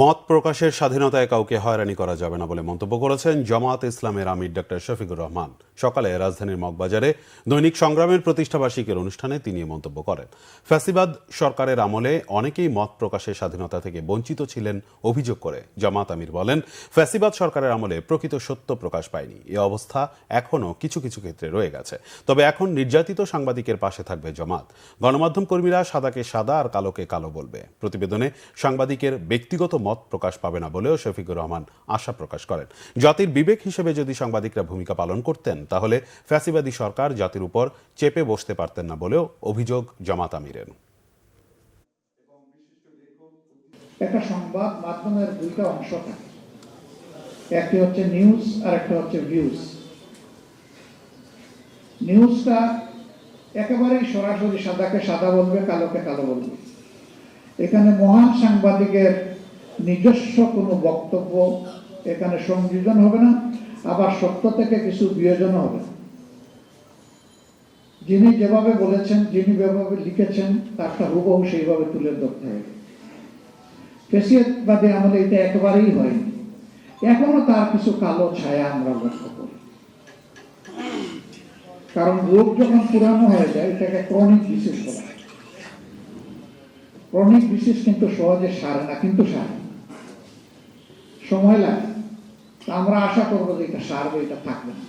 মত প্রকাশের স্বাধীনতায় কাউকে হয়রানি করা যাবে না বলে মন্তব্য করেছেন জামায়াত ইসলামের আমির ডক্টর শফিকুর রহমান। সকালে রাজধানীর মগবাজারে দৈনিক সংগ্রামের প্রতিষ্ঠাবার্ষিকীর অনুষ্ঠানে তিনি এই মন্তব্য করেন। ফ্যাসিবাদ সরকারের আমলে অনেকেই মত প্রকাশের স্বাধীনতা থেকে বঞ্চিত ছিলেন অভিযোগ করে জামায়াত আমির বলেন, ফ্যাসিবাদ সরকারের আমলে প্রকৃত সত্য প্রকাশ পায়নি। এ অবস্থা এখনও কিছু কিছু ক্ষেত্রে রয়ে গেছে। তবে এখন নির্যাতিত সাংবাদিকের পাশে থাকবে জামায়াত। গণমাধ্যম কর্মীরা সাদাকে সাদা আর কালোকে কালো বলবে। প্রতিবেদনে সাংবাদিকের ব্যক্তিগত মত প্রকাশ পাবে না বলেও শফিকুর রহমান আশা প্রকাশ করেন। জাতির বিবেক হিসেবে যদি সাংবাদিকরা ভূমিকা পালন করতেন তাহলে ফ্যাসিবাদী সরকার জাতির উপর চেপে বসতে পারতেন না বলেও অভিযোগ জামাত আমিরের। একটা সংবাদ মাধ্যমের দুইটা অংশ থাকে, একটি হচ্ছে নিউজ আর একটা হচ্ছে ভিউজ। নিউজটা একেবারেই সরাসরি সাদাকে সাদা বলবে, কালোকে কালো বলবে। এখানে মহান সাংবাদিকের নিজস্ব কোনো বক্তব্য এখানে সংযোজন হবে না, আবার সত্য থেকে কিছু বিয়োজন হবে না। যিনি যেভাবে বলেছেন, যিনি যেভাবে লিখেছেন, তারটা হুবহু সেইভাবে তুলে ধরতে হবে। ফ্যাসিবাদী আমলে এটা একেবারেই হয়নি। এখনো তার কিছু কালো ছায়া আমরা লক্ষ্য করি, কারণ রোগ যখন পুরানো হয়ে যায় এটাকে ক্রনিক ডিসিজ বলা হয়। ক্রনিক ডিসিজ কিন্তু সহজে সারে না, কিন্তু সারে, সময় লাগে। আমরা আশা করবো যে এটা সারবে, এটা থাকবে না।